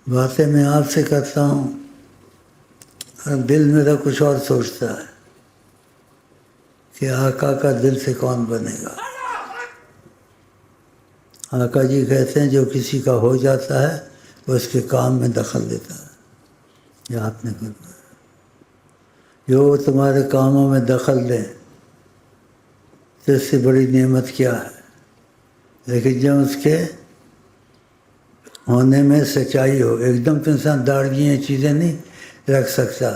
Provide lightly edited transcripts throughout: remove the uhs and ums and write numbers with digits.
باتیں میں آپ سے کرتا ہوں اور دل میرا کچھ اور سوچتا ہے کہ آقا کا دل سے کون بنے گا۔ آقا جی کہتے ہیں جو کسی کا ہو جاتا ہے وہ اس کے کام میں دخل دیتا ہے۔ یہ آپ نے فرمایا جو تمہارے کاموں میں دخل دیں تو اس سے بڑی نعمت کیا ہے، لیکن جب اس کے ہونے میں سچائی ہو، ایک دم تو انسان داڑھیاں چیزیں نہیں رکھ سکتا،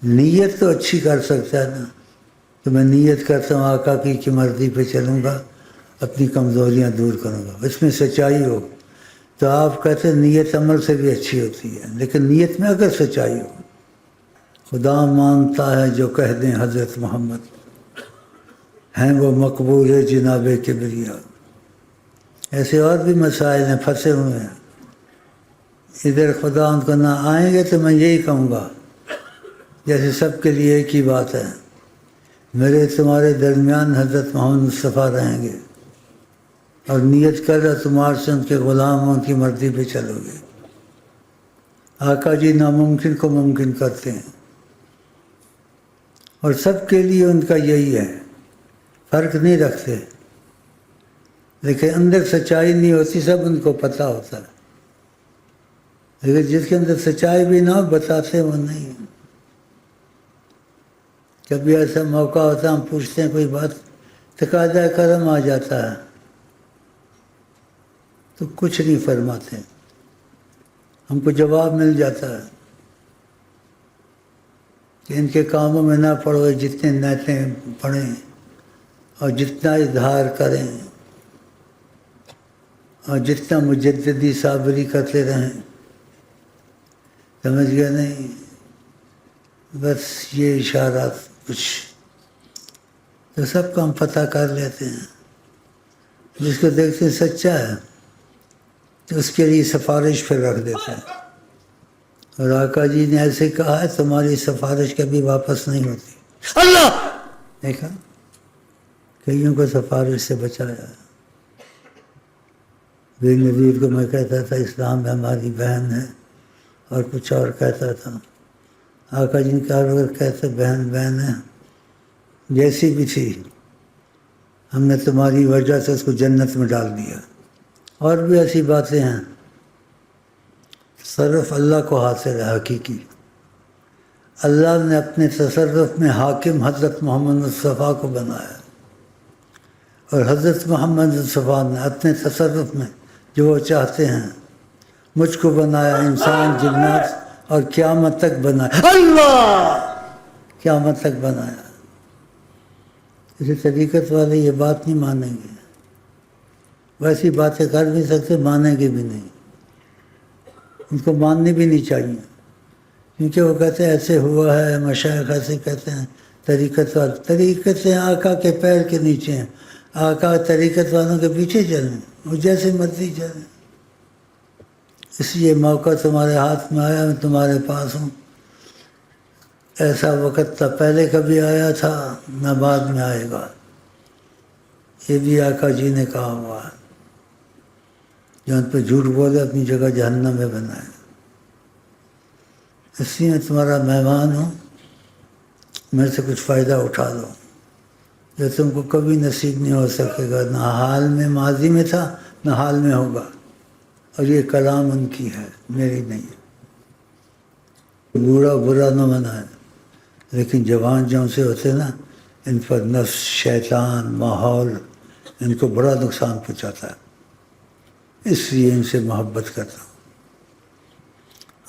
نیت تو اچھی کر سکتا ہے نا، تو میں نیت کرتا ہوں آقا کی مرضی پہ چلوں گا، اپنی کمزوریاں دور کروں گا، اس میں سچائی ہو تو آپ کہتے ہیں نیت عمل سے بھی اچھی ہوتی ہے، لیکن نیت میں اگر سچائی ہو، خدا مانتا ہے جو کہہ دیں حضرت محمد ہیں وہ مقبول ہے جناب کبریا۔ ایسے اور بھی مسائل ہیں پھنسے ہوئے ہیں، ادھر خدا ان کو نہ آئیں گے تو میں یہی کہوں گا جیسے سب کے لیے ایک ہی بات ہے، میرے تمہارے درمیان حضرت محمد مصطفیٰ رہیں گے اور نیت کر رہا تمہارے سے ان کے غلام ہوں، ان کی مرضی پہ چلو گے۔ آقا جی ناممکن کو ممکن کرتے ہیں اور سب کے لیے ان کا یہی ہے، فرق نہیں رکھتے، لیکن اندر سچائی نہیں ہوتی، سب ان کو پتہ ہوتا ہے، لیکن جس کے اندر سچائی بھی نہ ہو بتاتے وہ نہیں۔ کبھی ایسا موقع ہوتا ہے ہم پوچھتے ہیں کوئی بات، تقاضۂ کرم آ جاتا ہے تو کچھ نہیں فرماتے، ہم کو جواب مل جاتا ہے کہ ان کے کاموں میں نہ پڑو، جتنے نیتیں پڑھیں اور جتنا اظہار کریں اور جتنا مجددی صابری کرتے رہیں، سمجھ گیا نہیں، بس یہ اشارات کچھ تو سب کا ہم پتہ کر لیتے ہیں، جس کو دیکھتے ہیں سچا ہے تو اس کے لیے سفارش پھر رکھ دیتے ہیں، اور آقا جی نے ایسے کہا ہے تمہاری سفارش کبھی واپس نہیں ہوتی۔ اللہ دیکھا کئیوں کو سفارش سے بچایا ہے۔ بے نظیر کو میں کہتا تھا اسلام میں ہماری بہن ہے اور کچھ اور کہتا تھا، آقا جی کا اگر کہتے بہن بہن ہے جیسی بھی تھی، ہم نے تمہاری وجہ سے اس کو جنت میں ڈال دیا۔ اور بھی ایسی باتیں ہیں، تصرف اللہ کو حاصل ہے حقیقی، اللہ نے اپنے تصرف میں حاکم حضرت محمد مصطفیٰ کو بنایا، اور حضرت محمد مصطفیٰ نے اپنے تصرف میں جو وہ چاہتے ہیں مجھ کو بنایا، انسان جنات اور قیامت تک بنایا، اللہ قیامت تک بنایا۔ اسی طریقت والے یہ بات نہیں مانیں گے، ویسی باتیں کر بھی سکتے، مانیں گے بھی نہیں، ان کو ماننی بھی نہیں چاہیے، کیونکہ وہ کہتے ہیں ایسے ہوا ہے، مشائخ ایسے کہتے ہیں، طریقت والے طریقت سے آقا کے پیر کے نیچے ہیں، آقا طریقت والوں کے پیچھے چلیں، وہ جیسے مرضی چلیں۔ اس لیے موقع تمہارے ہاتھ میں آیا، میں تمہارے پاس ہوں، ایسا وقت نہ پہلے کبھی آیا تھا نہ بعد میں آئے گا، یہ بھی آقا جی نے کہا ہوا ہے، جو ان پہ جھوٹ بولے اپنی جگہ جہنم میں بنائے۔ اس لیے میں تمہارا مہمان ہوں، میں سے کچھ فائدہ اٹھا دو جو تم کو کبھی نصیب نہیں ہو سکے گا، نہ حال میں ماضی میں تھا نہ حال میں ہوگا، اور یہ کلام ان کی ہے، میری نہیں ہے۔ بوڑھا برا نہ منائے، لیکن جوان جو سے ہوتے نا ان پر نفس، شیطان، ماحول ان کو بڑا نقصان پہنچاتا ہے، اس لیے ان سے محبت کرتا ہوں۔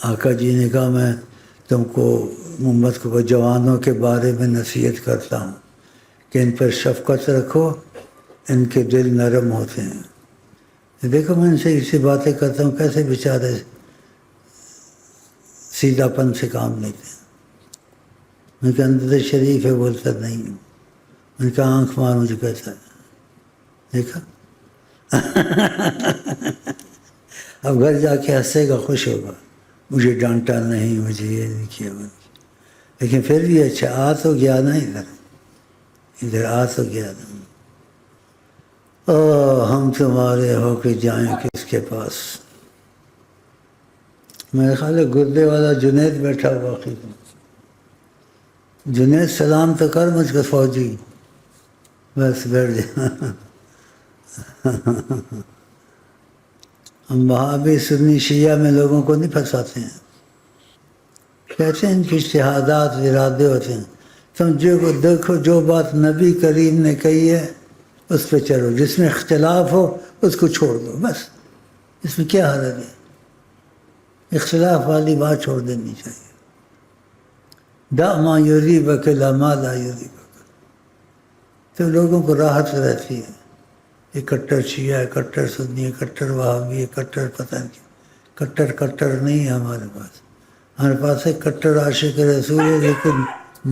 آقا جی نے کہا میں تم کو امت کو جوانوں کے بارے میں نصیحت کرتا ہوں کہ ان پر شفقت رکھو، ان کے دل نرم ہوتے ہیں۔ دیکھو میں ان سے اسی باتیں کرتا ہوں، کیسے بیچارے سیدھا پن سے کام لیتے ہیں۔ میں کہ اندر شریف ہے، بولتا نہیں ہوں، ان کا آنکھ مار مجھے کہتا ہے، دیکھا اب گھر جا کے ہنسے گا، خوش ہوگا، مجھے ڈانٹا نہیں، مجھے یہ نہیں کیا، لیکن پھر بھی اچھا آ تو گیا نا، ادھر آ تو گیا نا۔ ہم تمہارے ہو کے جائیں کس کے پاس، میرے خیال ہے گردے والا جنید بیٹھا ہوا خدمت. جنید سلام تو کر مجھ کو فوجی. بس بیٹھ جا. ہم وہاں بھی سنی شیعہ میں لوگوں کو نہیں پھنساتے ہیں. کہتے ہیں ان کی اشتہادات ارادے ہوتے ہیں. تم جو دیکھو جو بات نبی کریم نے کہی ہے اس پہ چلو، جس میں اختلاف ہو اس کو چھوڑ دو. بس اس میں کیا حرج ہے؟ اختلاف والی بات چھوڑ دینی چاہیے. دع ما یریبک الی ما لا یریبک. تو لوگوں کو راحت رہتی ہے. یہ کٹر شیعہ ہے، کٹر سنی ہے، کٹر وہابی ہے، کٹر پتہ نہیں. کٹر نہیں ہے ہمارے پاس. ہمارے پاس ہے کٹر عاشق رسول ہے، لیکن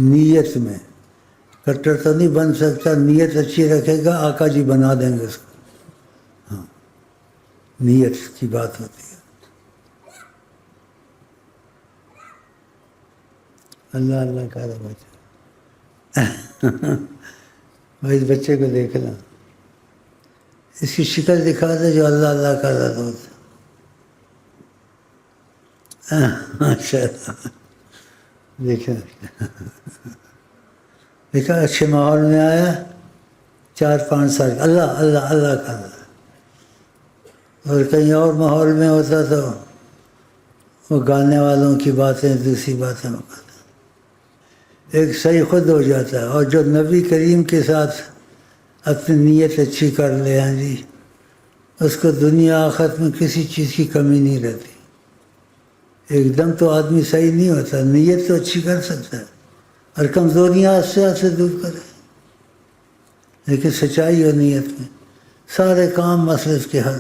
نیت میں. کٹر تو نہیں بن سکتا، نیت اچھی رکھے گا آقا جی بنا دیں گے اس کو. ہاں، نیت کی بات ہوتی ہے. اللہ اللہ کا بچہ. بھائی اس بچے کو دیکھنا، اس کی شکل دکھا دے جو اللہ اللہ کا رہا ہوتا. ماشاء اللہ. دیکھا اچھے ماحول میں آیا، 4-5 سال اللہ اللہ اللہ کا رہا. اور کہیں اور ماحول میں ہوتا تو وہ گانے والوں کی باتیں، دوسری باتیں بتاتے. ایک صحیح خود ہو جاتا ہے. اور جو نبی کریم کے ساتھ اپنی نیت اچھی کر لے، ہاں جی، اس کو دنیا آخرت میں کسی چیز کی کمی نہیں رہتی. ایک دم تو آدمی صحیح نہیں ہوتا، نیت تو اچھی کر سکتا ہے اور کمزوریاں آہستہ دور کرے، لیکن سچائی اور نیت میں سارے کام مسئلے کے حل.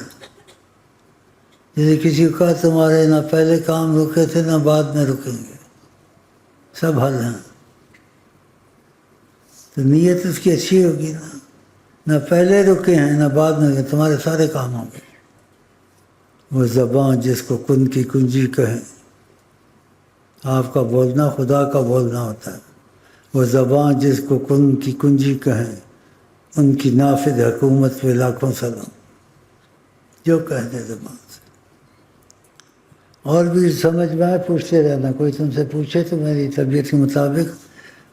جیسے کسی کو کہا تمہارے نہ پہلے کام رکے تھے نہ بعد میں رکیں گے، سب حل ہیں. تو نیت اس کی اچھی ہوگی نا. نہ پہلے رکے ہیں نہ بعد میں رکے، تمہارے سارے کام ہوں گے. وہ زبان جس کو کن کی کنجی کہیں، آپ کا بولنا خدا کا بولنا ہوتا ہے. وہ زبان جس کو کن کی کنجی کہیں، ان کی نافذ حکومت پہ لاکھوں سلام. جو کہہ دے زبان سے. اور بھی سمجھ میں آئے پوچھتے رہنا. کوئی تم سے پوچھے تو میری طبیعت کے مطابق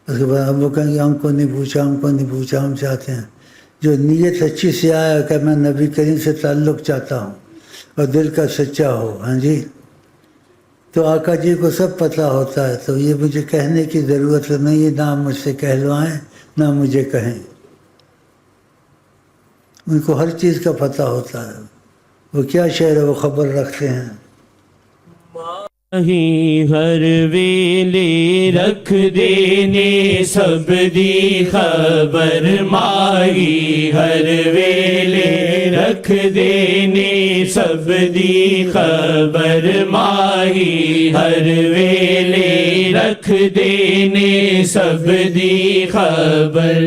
اس کے بعد اب وہ کہیں گے ہم کو نہیں پوچھا، ہم کو نہیں پوچھا. ہم چاہتے ہیں جو نیت اچھی سے آیا کہ میں نبی کریم سے تعلق چاہتا ہوں اور دل کا سچا ہو، ہاں جی، تو آقا جی کو سب پتہ ہوتا ہے. تو یہ مجھے کہنے کی ضرورت نہیں ہے، نہ مجھ سے کہلوائیں نہ مجھے کہیں. ان کو ہر چیز کا پتہ ہوتا ہے. وہ کیا شعر ہے وہ خبر رکھتے ہیں. ماہی ہر ویلے رکھ دینے سب دی خبر. ماہی ہر ویلے رکھ دینے سب دی خبر. ماہی ہر ویلے رکھ دینے سب دی خبر.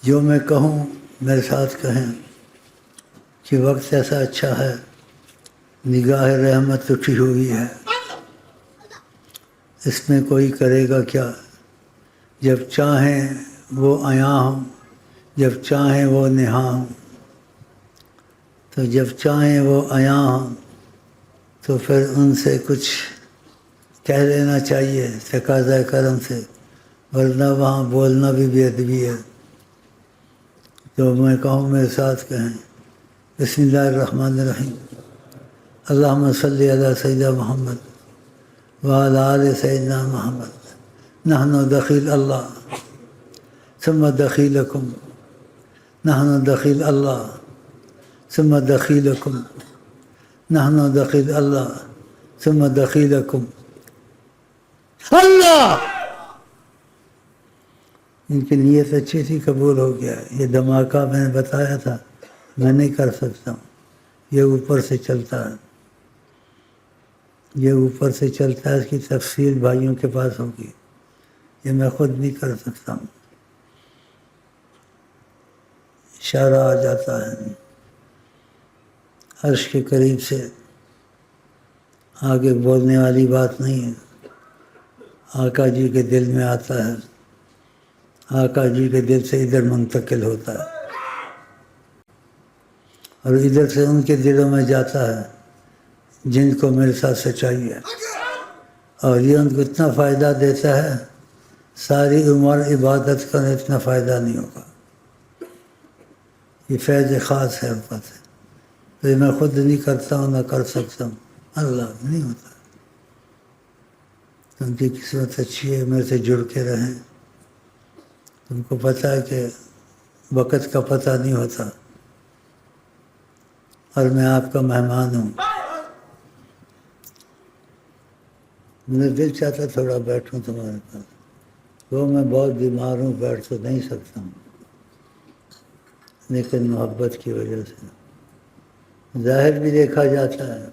جو میں کہوں میرے ساتھ کہیں کہ وقت ایسا اچھا ہے، نگاہ رحمت اٹھی ہوئی ہے، اس میں کوئی کرے گا کیا. جب چاہیں وہ عیاں ہوں، جب چاہیں وہ نہاں ہوں. تو جب چاہیں وہ عیاں ہوں تو پھر ان سے کچھ کہہ لینا چاہیے تقاضۂ کرم سے، ورنہ وہاں بولنا بھی بے ادبی ہے. جو میں کہوں میرے ساتھ کہیں. بسم اللہ الرحمن الرحیم. اللہم صلی علی سیدنا محمد وعلی آل سیدنا محمد. نحن دخیل اللہ ثم دخیلکم، نحن دخیل اللہ ثم دخیلکم، نحن دخیل اللہ ثم دخیلکم. اللہ ان کی نیت اچھی تھی، قبول ہو گیا. یہ دھماکہ میں نے بتایا تھا میں نہیں کر سکتا ہوں، یہ اوپر سے چلتا ہے، یہ اوپر سے چلتا ہے. اس کی تفصیل بھائیوں کے پاس ہوگی، یہ میں خود نہیں کر سکتا ہوں. اشارہ آ جاتا ہے عرش کے قریب سے، آگے بولنے والی بات نہیں ہے. آقا جی کے دل میں آتا ہے، آقا جی کے دل سے ادھر منتقل ہوتا ہے اور ادھر سے ان کے دلوں میں جاتا ہے. جن کو میرے ساتھ سچائی ہے، اور یہ ان کو اتنا فائدہ دیتا ہے ساری عمر عبادت کرنے اتنا فائدہ نہیں ہوگا۔ یہ فیض خاص ہے اوپر سے، تو یہ میں خود نہیں کرتا ہوں نہ کر سکتا ہوں، اللہ نہیں ہوتا۔ تم کی قسمت اچھی ہے، میرے سے جڑ کے رہیں۔ تم کو پتہ ہے کہ وقت کا پتہ نہیں ہوتا، اور میں آپ کا مہمان ہوں۔ میرا دل چاہتا تھوڑا بیٹھوں تمہارے پاس، تو میں بہت بیمار ہوں، بیٹھ تو نہیں سکتا ہوں، لیکن محبت کی وجہ سے ظاہر بھی دیکھا جاتا ہے،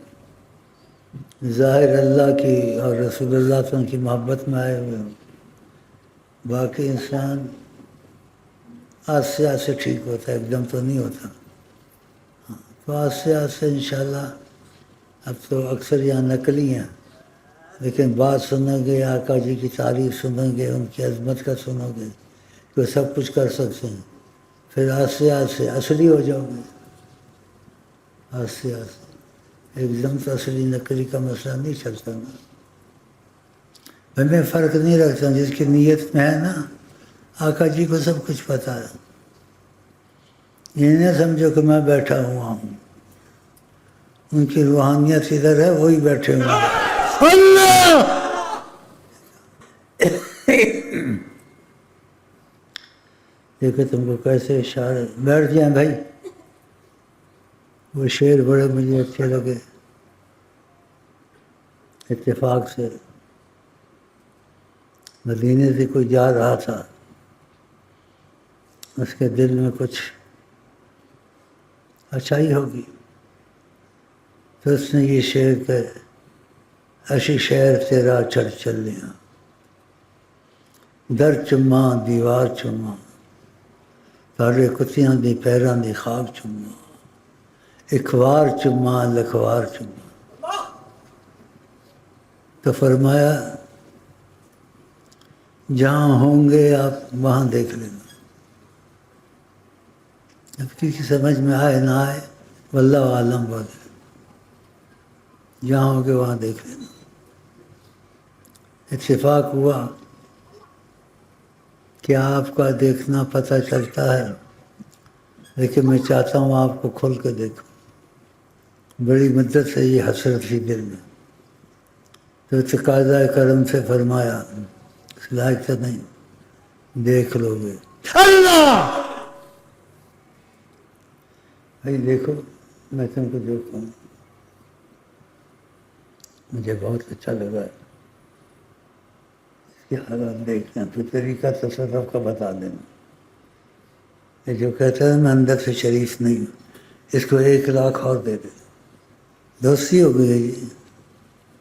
ظاہر اللہ کی اور رسول اللہ صلی اللہ علیہ وسلم کی محبت میں آئے ہوئے ہوں، باقی انسان آہستہ آہستہ ٹھیک ہوتا ہے، ایک دم تو نہیں ہوتا۔ تو آہستہ آہستہ انشاءاللہ، اب تو اکثر یہاں نقلی ہیں، لیکن بات سنیں گے، آقا جی کی تعریف سنیں گے، ان کی عظمت کا سنو گے کہ وہ سب کچھ کر سکتے ہیں، پھر آہستہ آہستہ اصلی ہو جاؤ گے، آہستہ آہستہ۔ ایک دم تو اصلی نقلی کا مسئلہ نہیں چلتا نا۔ میں فرق نہیں رکھتا، جس کی نیت میں ہے نا، آقا جی کو سب کچھ پتہ ہے۔ یہ نہ سمجھو کہ میں بیٹھا ہوا ہوں، ان کی روحانیت ادھر ہے، وہی بیٹھے ہوئے ہیں۔ اللہ دیکھو تم کو کیسے اشارے، بیٹھ جائیں بھائی۔ وہ شعر بڑے مجھے اچھے لگے، اتفاق سے مدینے سے کوئی جا رہا تھا، اس کے دل میں کچھ اچھائی ہوگی، تو اس نے یہ شعر کہ اسی شہر تیرا چڑھ چل لیا، در چما دیوار چما، تارے کتیاں دی پیراں دی خاک چما، اخبار چما لکھوار چما۔ تو فرمایا جہاں ہوں گے آپ وہاں دیکھ لینا، اب کسی سمجھ میں آئے نہ آئے واللہ عالم بولے، جہاں ہوں گے وہاں دیکھ لینا۔ اتفاق ہوا کہ آپ کا دیکھنا پتہ چلتا ہے، لیکن میں چاہتا ہوں آپ کو کھل کے دیکھوں، بڑی مدت سے یہ حسرت تھی دل میں، تو تقاضۂ کرم سے فرمایا اس لائق تو نہیں، دیکھ لو گے۔ اللہ بھائی دیکھو، میں تم کو دیکھتا ہوں، مجھے بہت اچھا لگا ہے، اس کی حالات دیکھنا، تو طریقہ تصرف کا بتا دینا۔ یہ جو کہتا ہے میں اندر سے شریف نہیں ہوں، اس کو 1,00,000 اور دے دے، دوستی ہو گئی ہے جی۔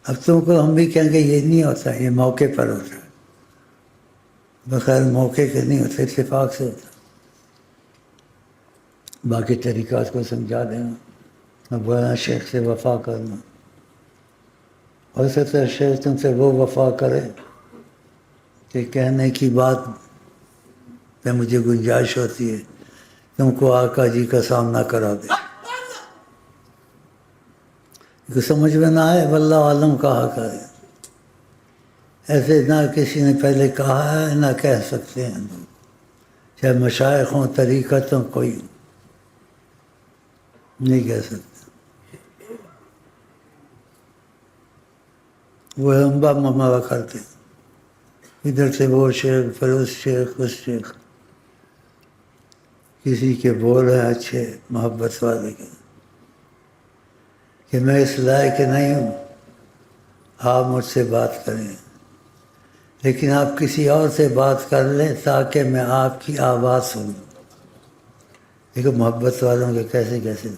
اب تم کو ہم بھی کہیں گے یہ نہیں ہوتا، یہ موقع پر ہوتا ہے، بغیر موقع کے نہیں ہوتا، اتفاق سے ہوتا۔ باقی طریقات کو سمجھا دینا، اب غیر شیخ سے وفا کرنا، ہو سکتا ہے شیخ تم سے وہ وفا کرے کہ کہنے کی بات پہ مجھے گنجائش ہوتی ہے، تم کو آقا جی کا سامنا کرا دے، کہ سمجھ میں نہ آئے واللہ عالم کہا کرے، ایسے نہ کسی نے پہلے کہا ہے نہ کہہ سکتے ہیں لوگ، چاہے مشائخ ہوں، طریقت ہوں، کوئی نہیں کہہ سکتا۔ وہ لمبا مملا کرتے، ادھر سے وہ شیخ، پھر اس شیخ، اس شیخ، کسی کے بول ہیں اچھے محبت والے کے کہ میں اس لائق نہیں ہوں آپ مجھ سے بات کریں، لیکن آپ کسی اور سے بات کر لیں تاکہ میں آپ کی آواز سنوں۔ دیکھو محبت والوں کے کیسے کیسے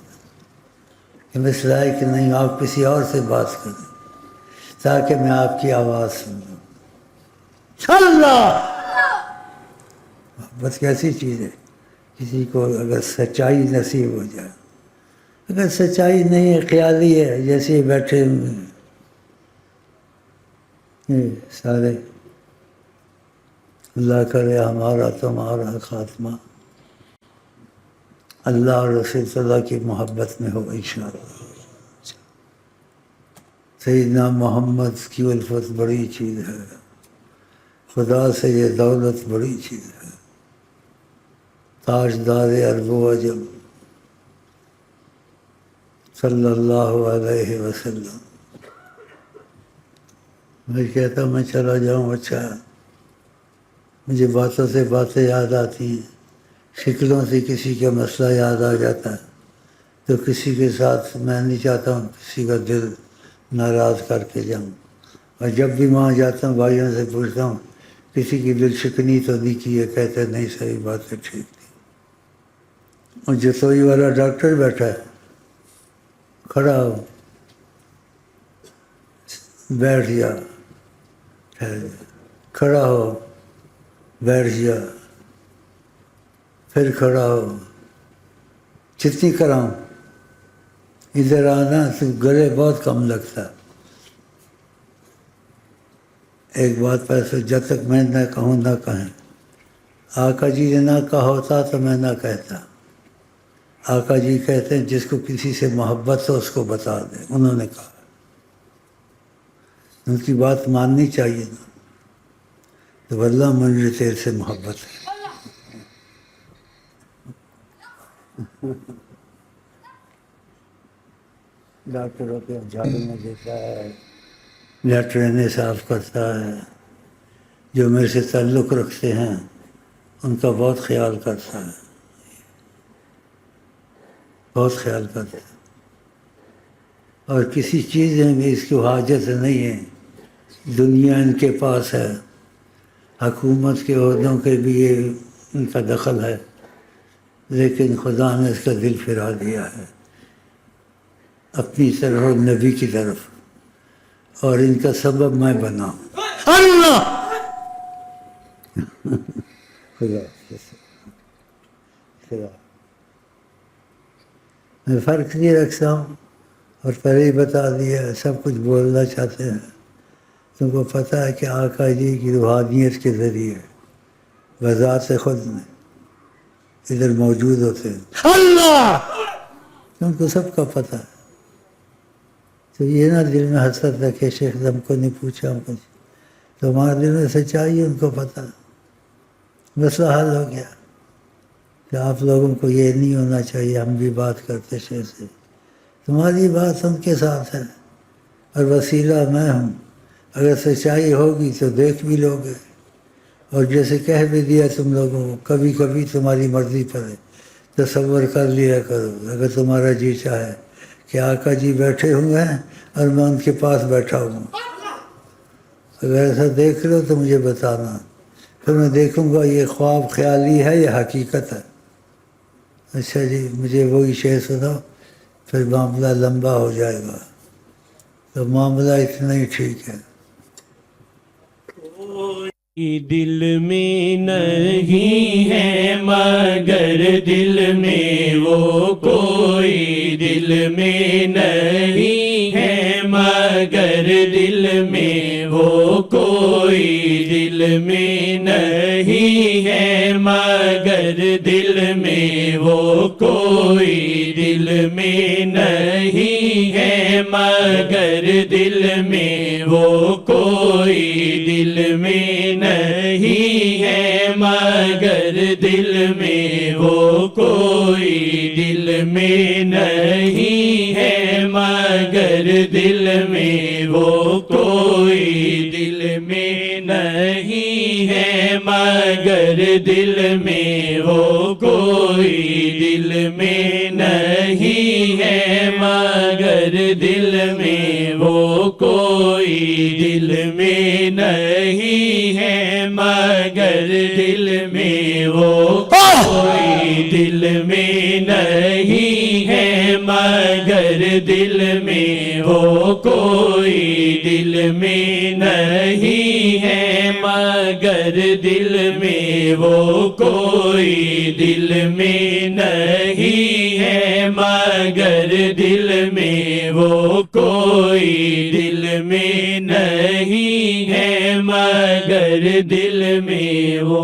کہ میں اس لائق نہیں ہوں، آپ کسی اور سے بات کریں تاکہ میں آپ کی آواز سنوں۔ اللہ محبت کیسی چیز ہے، کسی کو اگر سچائی نصیب ہو جائے، اگر سچائی نہیں ہے، خیالی ہے، جیسے بیٹھے ہوئے ہیں یہ سارے، اللہ کرے ہمارا تمہارا خاتمہ اللہ اور رسول صلی اللہ کی محبت میں ہو انشاءاللہ۔ سیدنا محمد کی الفت بڑی چیز ہے، خدا سے یہ دولت بڑی چیز ہے، تاجدار ارب و عجم صلی اللہ علیہ وسلم۔ میں کہتا میں چلا جاؤں، اچھا مجھے باتوں سے باتیں یاد آتی ہیں، شکلوں سے کسی کا مسئلہ یاد آ جاتا ہے، تو کسی کے ساتھ میں نہیں چاہتا ہوں کسی کا دل ناراض کر کے جاؤں، اور جب بھی وہاں جاتا ہوں بھائیوں سے پوچھتا ہوں کسی کی دل شکنی تو نہیں کی ہے، کہتے نہیں صحیح بات ہے، ٹھیک تھی۔ اور جسوئی والا ڈاکٹر بیٹھا ہے، کھڑا ہو، بیٹھ جا، ٹھہر جا، کھڑا ہو، بیٹھ جا، پھر کھڑا ہو، جتنی کراؤں، ادھر آنا، تو گلے بہت کم لگتا۔ ایک بات پیسے جب تک میں نہ کہوں نہ کہیں، آقا جی نے نہ کہا ہوتا تو میں نہ کہتا۔ آقا جی کہتے ہیں جس کو کسی سے محبت ہو اس کو بتا دیں، انہوں نے کہا، ان کی بات ماننی چاہیے نا، تو اللہ مجھے تیرے سے محبت ہے۔ ڈاکٹر ہوتے جھاڑو میں دیتا ہے، لیٹرینیں صاف کرتا ہے، جو میرے سے تعلق رکھتے ہیں ان کا بہت خیال کرتا ہے، بہت خیال کرتا ہے، اور کسی چیز میں بھی اس کی حاجت نہیں ہے، دنیا ان کے پاس ہے، حکومت کے عہدوں کے بھی یہ ان کا دخل ہے، لیکن خدا نے اس کا دل پھرا دیا ہے اپنی طرف اور نبی کی طرف، اور ان کا سبب میں بنا ہوں۔ اللہ خدا خدا میں فرق نہیں رکھتا ہوں، اور پہلے ہی بتا دیا، سب کچھ بولنا چاہتے ہیں، تم کو پتہ ہے کہ آقا جی کی روحانیت کے ذریعے بذات خود میں ادھر موجود ہوتے ہیں، اللہ تم کو سب کا پتہ ہے، تو یہ نہ دل میں حسرت رکھے شیخ ہم کو نہیں پوچھا ہم کچھ، تمہارے دل میں سچائی ان کو پتہ، مسئلہ حل ہو گیا۔ کہ آپ لوگوں کو یہ نہیں ہونا چاہیے، ہم بھی بات کرتے شیخ سے، تمہاری بات ہم کے ساتھ ہے، اور وسیلہ میں ہوں، اگر سچائی ہوگی تو دیکھ بھی لوگے، اور جیسے کہہ بھی دیا تم لوگوں کو، کبھی کبھی تمہاری مرضی پر ہے، تصور کر لیا کرو، اگر تمہارا جی چاہے کہ آقا جی بیٹھے ہوئے ہیں اور میں ان کے پاس بیٹھا ہوں، اگر ایسا دیکھ لو تو مجھے بتانا، پھر میں دیکھوں گا یہ خواب خیالی ہے یا حقیقت ہے۔ اچھا جی مجھے وہی شعر سناؤ، پھر معاملہ لمبا ہو جائے گا، تو معاملہ اتنا ہی ٹھیک ہے۔ دل میں نہیں ہے مگر دل میں وہ کوئی، دل میں نہیں ہے مگر دل میں وہ کوئی، دل میں نہیں ہے مگر دل میں وہ کوئی، دل میں نہیں ہے مگر دل میں وہ کوئی، دل میں نہیں ہے مگر دل میں وہ کوئی، دل میں نہیں ہے مگر دل میں وہ کوئی، دل میں نہیں ہے مگر دل میں وہ کوئی، دل میں نہیں ہے مگر دل میں وہ کوئی، دل میں نہیں ہے مگر دل میں وہ کوئی، دل میں نہیں ہے مگر دل میں وہ کوئی، دل میں نہیں ہے مگر دل میں وہ کوئی، دل میں نہیں ہے مگر دل میں وہ کوئی، دل میں نہیں ہے مگر دل میں وہ